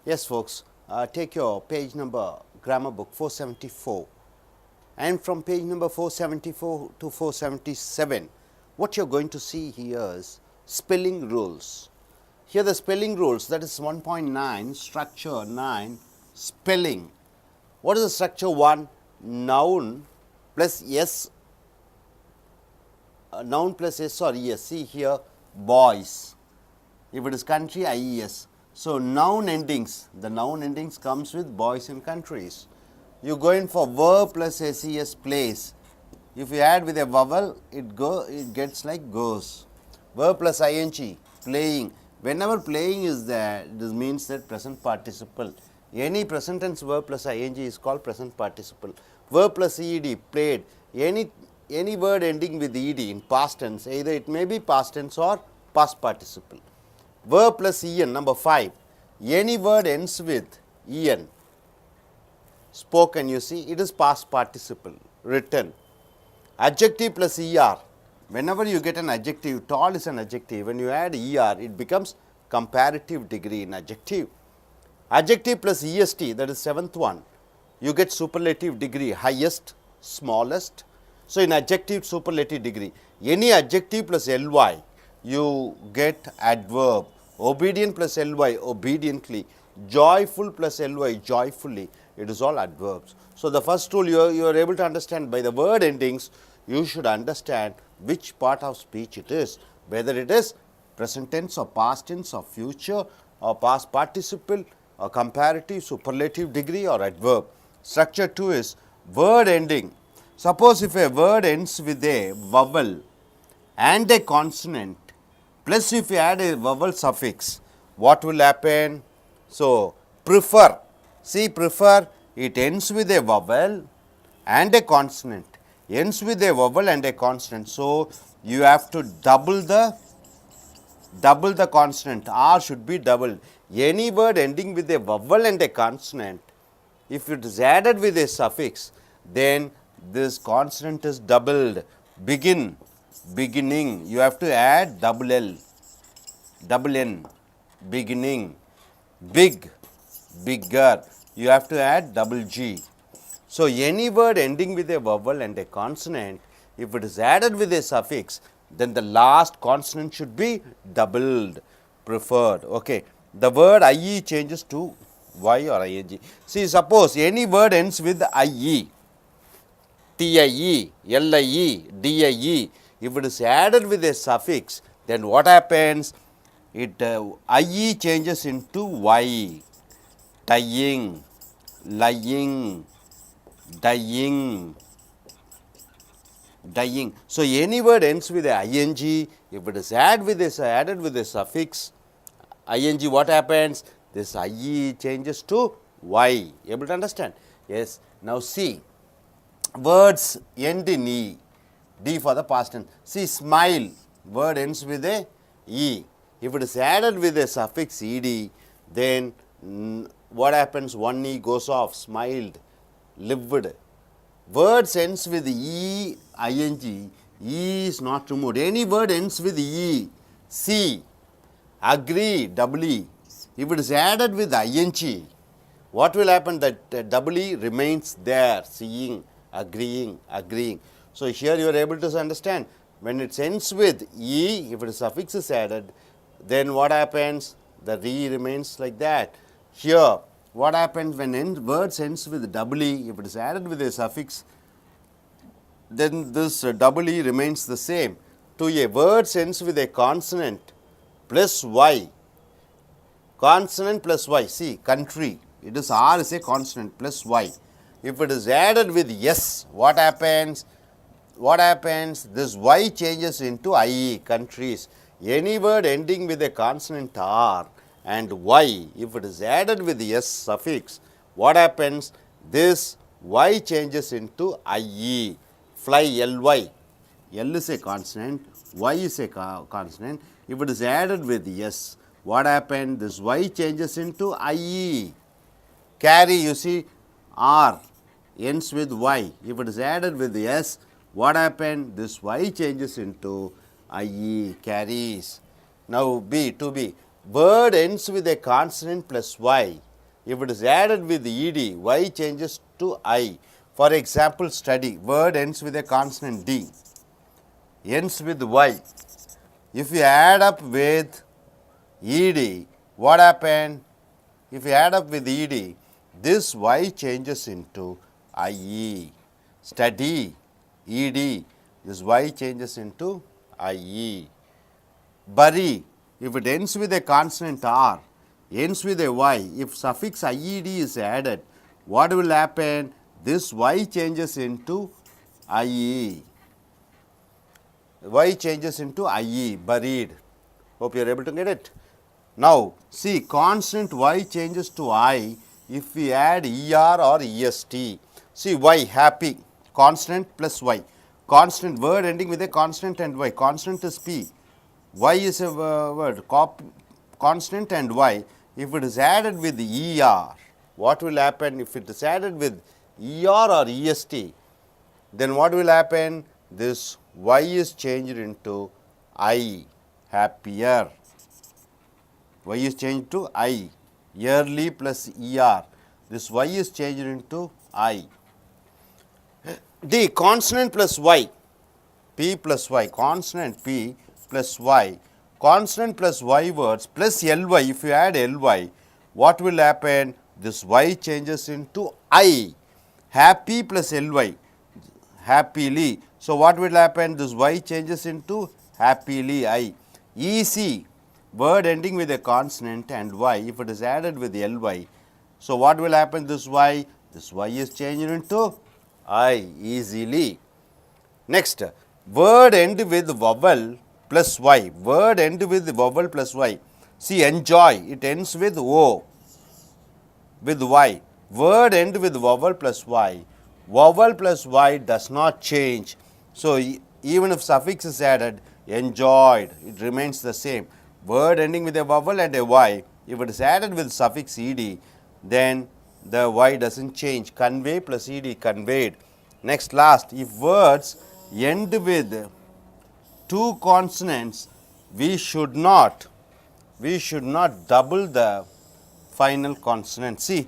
Yes, folks, take your page number grammar book 474, and from page number 474 to 477, what you're going to see here is spelling rules. Here the spelling rules, that is 1.9, structure 9, spelling. What is the structure 1? Noun plus S, noun plus S or ES. See here, boys. If it is country, IES. So, noun endings, the noun endings comes with boys and countries. You go in for verb plus SES, place. If you add with a vowel, it gets like goes. Verb plus ing, playing. Whenever playing is there, this means that present participle. Any present tense verb plus ing is called present participle. Verb plus ed, played. Any word ending with ed in past tense, either it may be past tense or past participle. Verb plus en, number 5. Any word ends with en, spoken, you see, it is past participle, written. Adjective plus er, whenever you get an adjective, tall is an adjective, when you add er, it becomes comparative degree in adjective. Adjective plus est, that is 7th one, you get superlative degree, highest, smallest. So, in adjective, superlative degree. Any adjective plus ly, you get adverb. Obedient plus ly, obediently. Joyful plus ly, joyfully. It is all adverbs. So, the first rule you are able to understand by the word endings, you should understand which part of speech it is, whether it is present tense or past tense or future or past participle or comparative, superlative degree or adverb. Structure 2 is word ending. Suppose if a word ends with a vowel and a consonant, plus if you add a vowel suffix, what will happen? So, prefer, see prefer, it ends with a vowel and a consonant, ends with a vowel and a consonant. So, you have to double the consonant, R should be doubled. Any word ending with a vowel and a consonant, if it is added with a suffix, then this consonant is doubled. Begin, beginning, you have to add double L, double N, beginning. Big, bigger, you have to add double G. So, any word ending with a vowel and a consonant, if it is added with a suffix, then the last consonant should be doubled, preferred. Okay. The word IE changes to Y or ING. See, suppose any word ends with IE, TIE, LIE, DIE. If it is added with a suffix, then what happens? It IE changes into Y. Tying, lying, dying, dying. So, any word ends with a ing, if it is added with a suffix ing, what happens? This IE changes to Y. Able to understand? Yes. Now, see, words end in E, D for the past tense. See, smile, word ends with a E. If it is added with a suffix ed, then what happens? One E goes off, smiled, lived. Words ends with E, ing, E is not removed. Any word ends with E, see, agree, double E. If it is added with ing, what will happen? That double E remains there, seeing, agreeing, agreeing. So, here you are able to understand, when it ends with E, if a suffix is added, then what happens? The re remains like that. Here, what happens when words ends with double E, if it is added with a suffix, then this double E remains the same. To a words ends with a consonant plus Y, consonant plus Y, see, country, it is R is a consonant plus Y. If it is added with S, what happens? What happens? This Y changes into IE, countries. Any word ending with a consonant R and Y, if it is added with the S suffix, what happens? This Y changes into IE, fly, LY. L is a consonant, Y is a consonant. If it is added with S, what happens? This Y changes into IE. Carry, you see, R ends with Y. If it is added with S, what happens? This Y changes into IE, carries. Now, B, to B. Word ends with a consonant plus Y. If it is added with ed, y changes to I. For example, study. Word ends with a consonant d. Ends with y. If you add up with ed, what happened? If you add up with ed, this y changes into ie. Study, ed, this y changes into ie. Bury, if it ends with a consonant r, ends with a y, if suffix ied is added, what will happen? This y changes into ie. Y changes into ie, buried. Hope you are able to get it. Now, see, constant y changes to I if we add er or est. See, y, happy, constant plus y. Constant, word ending with a constant and y. Constant is p. Y is a word, constant and y. If it is added with er, what will happen? If it is added with er or est, then what will happen? This y is changed into I, happier. Y is changed to I, yearly plus er. This y is changed into I. D, consonant plus y, p plus y, consonant p plus y, consonant plus y words plus ly. If you add ly, what will happen? This y changes into I, happy plus ly, happily. So, what will happen? This y changes into happily I. Easy, word ending with a consonant and y, if it is added with ly. So, what will happen? This y is changed into I, easily. Next, word end with vowel plus y, word end with vowel plus y. See, enjoy, it ends with o, with y. Word end with vowel plus y. Vowel plus y does not change. So, even if suffix is added, enjoyed, it remains the same. Word ending with a vowel and a y, if it is added with suffix ed, then the y does not change. Convey plus ed, conveyed. Next, last, if words end with two consonants, we should not double the final consonant. See,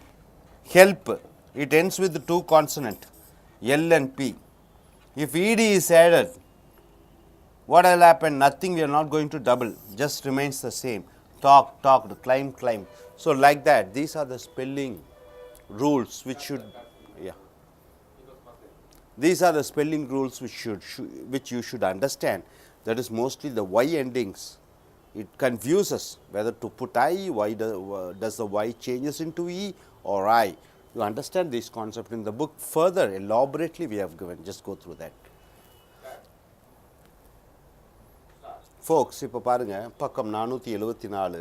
help, it ends with two consonant, L and P. If ed is added, what will happen? Nothing, we are not going to double, just remains the same. Talk, talked, climb, climbed. So, like that, these are the spelling rules which should, yeah. These are the spelling rules which you should understand. That is mostly the y endings. It confuses whether to put I, does the y changes into e or I. You understand this concept in the book. Further elaborately we have given, just go through that. Folks, இப்போ பாருங்க பக்கம் 474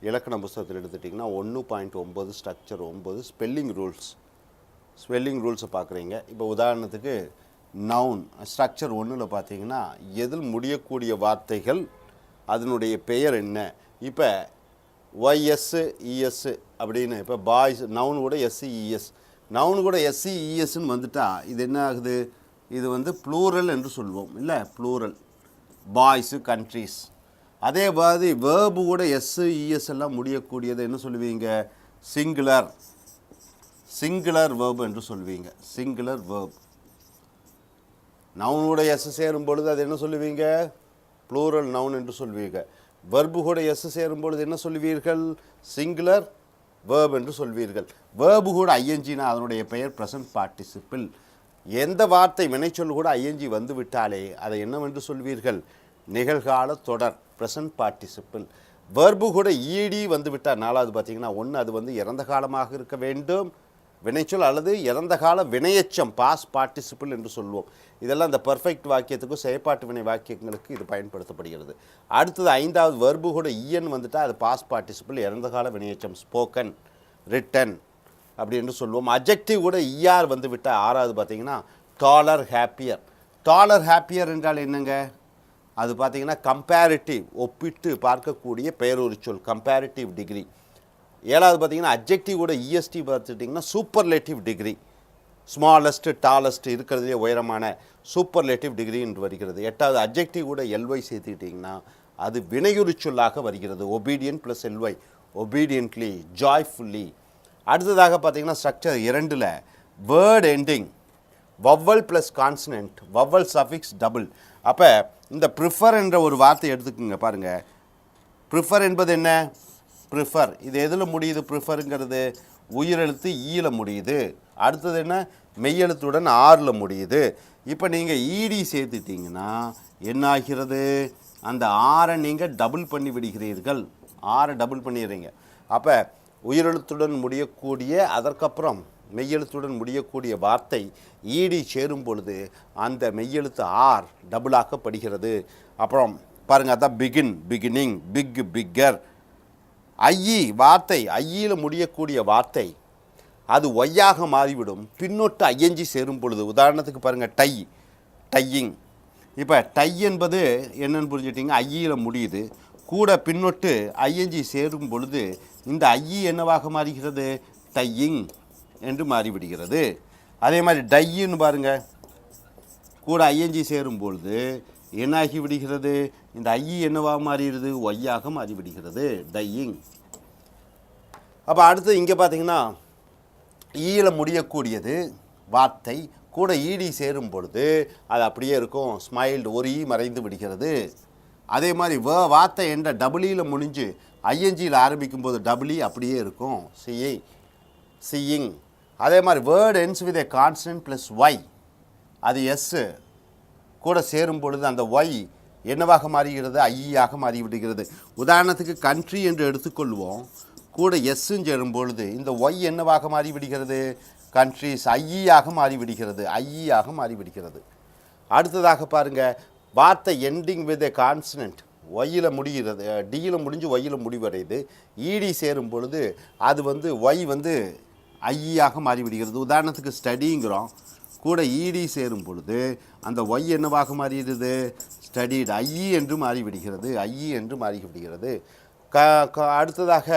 இலக்கண புத்தகத்தில் எடுத்துட்டிங்கன்னா 1.9 structure 9 spelling ரூல்ஸை பார்க்குறீங்க. இப்போ உதாரணத்துக்கு நவுன் ஸ்ட்ரக்சர் 1ல் பார்த்தீங்கன்னா எதில் முடியக்கூடிய வார்த்தைகள் அதனுடைய பெயர் என்ன. இப்போ ஒய்எஸ் இஎஸ் அப்படின்னு இப்போ பாய்ஸ் நவுன் கூட எஸ்இஇஎஸ், நவுன் கூட எஸ்இஇஎஸ்ன்னு வந்துட்டா இது என்ன ஆகுது? இது வந்து ப்ளூரல் என்று சொல்வோம், இல்லை ப்ளூரல், பாய்ஸு கண்ட்ரீஸ். அதே மாதிரி வேர்பு கூட எஸ்இஎஸ் எல்லாம் முடியக்கூடியது என்ன சொல்லுவீங்க? சிங்குலர் வேர்பு என்று சொல்வீங்க. Singular verb. நவுனோட எஸ் சேரும் பொழுது அது என்ன சொல்லுவீங்க? ப்ளூரல் நவுன் என்று சொல்வீங்க. வெர்பு கூட எஸ் சேரும் பொழுது என்ன சொல்வீர்கள்? சிங்குலர் வேர்ப் என்று சொல்வீர்கள். வேர்பு கூட ஐஎன்ஜினா அதனுடைய பெயர் ப்ரெசன்ட் பார்ட்டிசிபிள். எந்த வார்த்தை வினைச்சொல் கூட ஐஎன்ஜி வந்து விட்டாலே அதை என்னவென்று சொல்வீர்கள்? நிகழ்கால தொடர், ப்ரெசன்ட் பார்ட்டிசிபிள். வெர்பு கூட இடி வந்து விட்டால் நாலாவது பார்த்தீங்கன்னா ஒன்று அது வந்து இறந்த காலமாக இருக்க வேண்டும் வினைச்சொல், அல்லது இறந்த கால வினையச்சம் பாஸ்ட் பார்ட்டிசிபிள் என்று சொல்வோம். இதெல்லாம் இந்த பர்ஃபெக்ட் வாக்கியத்துக்கும் செயற்பாட்டு வினை வாக்கியங்களுக்கு இது பயன்படுத்தப்படுகிறது. அடுத்தது ஐந்தாவது வெர்பு கூட இஎன் வந்துட்டால் அது பாஸ்ட் பார்ட்டிசிபிள், இறந்த கால வினையச்சம், ஸ்போக்கன், ரிட்டன் அப்படி என்று சொல்லுவோம். அட்ஜெக்டிவ் கூட இஆர் வந்து விட்டால் ஆறாவது பார்த்தீங்கன்னா டாலர், ஹாப்பியர். டாலர் ஹாப்பியர் என்றால் என்னங்க? அது பார்த்தீங்கன்னா கம்பேரிட்டிவ், ஒப்பிட்டு பார்க்கக்கூடிய பெயரொரு சொல், கம்பேரிட்டிவ் டிகிரி. ஏழாவது பார்த்தீங்கன்னா அட்ஜெக்டிவ் கூட இஎஸ்டி பார்த்துட்டிங்கன்னா சூப்பர்லேட்டிவ் டிகிரி, ஸ்மாலஸ்ட் டாலஸ்ட் இருக்கிறதுலே உயரமான சூப்பர்லேட்டிவ் டிகிரி என்று வருகிறது. எட்டாவது அட்ஜெக்டிவ் கூட எல்ஒய் சேர்த்துக்கிட்டிங்கன்னா அது வினையுறு சொல்லாக வருகிறது. Obedient plus LY, obediently, joyfully. அடுத்ததாக பார்த்தீங்கன்னா ஸ்ட்ரக்சர் 2ல் word ending vowel plus consonant vowel suffix double. அப்போ இந்த ப்ரிஃபர் என்ற ஒரு வார்த்தை எடுத்துக்கோங்க பாருங்கள். ப்ரிஃபர் என்பது என்ன? ப்ரிஃபர் இது எதில் முடியுது? ப்ரிஃபருங்கிறது உயிரெழுத்து ஈல முடியுது. அடுத்தது என்ன? மெய்யெழுத்துடன் ஆறில் முடியுது. இப்போ நீங்கள் ஈடி சேர்த்துட்டிங்கன்னா என்ன ஆகிறது? அந்த ஆரை நீங்கள் டபுள் பண்ணி விடுகிறீர்கள். ஆரை டபுள் பண்ணிடுறீங்க. அப்போ உயிரெழுத்துடன் முடியக்கூடிய அதற்கப்புறம் மெய்யெழுத்துடன் முடியக்கூடிய வார்த்தை ஈடி சேரும் பொழுது அந்த மெய்யெழுத்து ஆர் டபுளாக்கப்படுகிறது. அப்புறம் பாருங்கள், அதான் begin beginning, big bigger. I E வார்த்தை ஐயில் முடியக்கூடிய வார்த்தை அது ஒய்யாக மாறிவிடும் பின்னொட்டு ஐஎன்ஜி சேரும் பொழுது. உதாரணத்துக்கு பாருங்கள், டை டையிங். இப்போ டை என்பது என்னென்னு புரிஞ்சுட்டிங்க, ஐயில் முடியுது, கூட பின்னொட்டு ஐஎன்ஜி சேரும் பொழுது இந்த ஐஇ என்னவாக மாறுகிறது? டையிங் என்று மாறிவிடுகிறது. அதே மாதிரி டையின்னு பாருங்கள், கூட ஐஎன்ஜி சேரும் பொழுது என்னாகி விடுகிறது? இந்த ஐஇ என்னவாக மாறிடுது? ஒய்யாக மாறிவிடுகிறது, டையிங். அப்போ அடுத்து இங்கே பார்த்தீங்கன்னா ஈல முடியக்கூடியது வார்த்தை கூட ஈடி சேரும் பொழுது அது அப்படியே இருக்கும், ஸ்மைல்டு, ஒரு ஈ மறைந்து விடுகிறது. அதே மாதிரி வார்த்தை என்ற டபுளியில் முடிஞ்சு ஐஎன்ஜியில் ஆரம்பிக்கும் போது டபுளி அப்படியே இருக்கும், சீயிங். அதே மாதிரி word ends with a consonant plus y, அது எஸ்ஸு கூட சேரும் பொழுது அந்த ஒய் என்னவாக மாறுகிறது? ஐயாக மாறிவிடுகிறது. உதாரணத்துக்கு கண்ட்ரி என்று எடுத்துக்கொள்வோம், கூட எஸ்ஸுன்னு சேரும் பொழுது இந்த ஒய் என்னவாக மாறிவிடுகிறது? கண்ட்ரிஸ், ஐயாக மாறிவிடுகிறது, ஐயாக மாறிவிடுகிறது. அடுத்ததாக பாருங்கள், வார்த்தை எண்டிங் வித் ஏ கான்ஸ்டன்ட் ஒய்யில் முடிகிறது, டியில் முடிஞ்சு ஒய்யில் முடிவடையுது, ஈடி சேரும் பொழுது அது ஒய் ஐயாக மாறிவிடுகிறது. உதாரணத்துக்கு ஸ்டடிங்கிறோம், கூட ஈடி சேரும் பொழுது அந்த ஒய் என்னவாக மாறிடுது? ஸ்டடிடு, ஐஇ என்று மாறிவிடுகிறது, ஐஇ என்று மாறிவிடுகிறது. அடுத்ததாக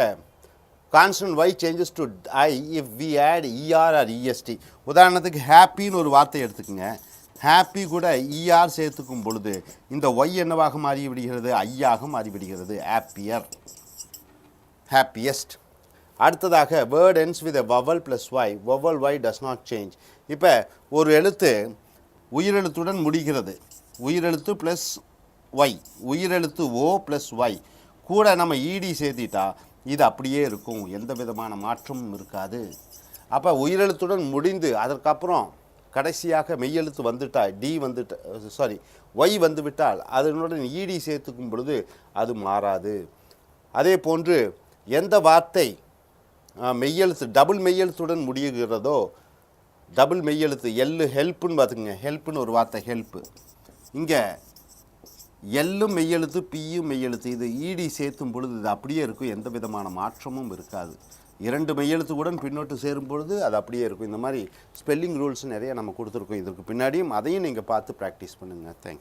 consonant y changes to I if we add E R or E S T. உதாரணத்துக்கு ஹாப்பின்னு ஒரு வார்த்தை எடுத்துக்கோங்க, ஹாப்பி கூட இஆர் சேர்த்துக்கும் பொழுது இந்த ஒய் என்னவாக மாறிவிடுகிறது? ஐயாக மாறிவிடுகிறது, ஹாப்பியர், ஹாப்பியஸ்ட். அடுத்ததாக word ends with vowel plus y, vowel y does not change. இப்போ ஒரு எழுத்து உயிரெழுத்துடன் முடிகிறது, உயிரெழுத்து ப்ளஸ் ஒய், உயிரெழுத்து ஓ ப்ளஸ் ஒய், கூட நம்ம ஈடி சேர்த்திட்டா இது அப்படியே இருக்கும், எந்த விதமான மாற்றமும் இருக்காது. அப்போ உயிரெழுத்துடன் முடிந்து அதற்கப்புறம் கடைசியாக மெய்யெழுத்து வந்துட்டால் ஒய் வந்துவிட்டால் அதனுடன் ஈடி சேர்த்துக்கும் பொழுது அது மாறாது. அதே போன்று எந்த வார்த்தை மெய்யெழுத்து டபுள் மெய்யெழுத்துடன் முடிகிறதோ, டபுள் மெய்யெழுத்து எல்லு, ஹெல்ப்புன்னு பார்த்துக்குங்க, ஹெல்ப்புன்னு ஒரு வார்த்தை ஹெல்ப்பு, இங்கே எல்லும் மெய்யெழுத்து பியும் மெய்யெழுத்து, இது ஈடி சேர்த்தும் பொழுது இது அப்படியே இருக்கும், எந்த விதமான மாற்றமும் இருக்காது. 2 மெய்யெழுத்துக்குடன் பின்னோட்டு சேரும் பொழுது அது அப்படியே இருக்கும். இந்த மாதிரி ஸ்பெல்லிங் ரூல்ஸ் நிறைய நம்ம கொடுத்துருக்கோம் இதற்கு பின்னாடியும், அதையும் நீங்கள் பார்த்து ப்ராக்டிஸ் பண்ணுங்கள். தேங்க்யூ.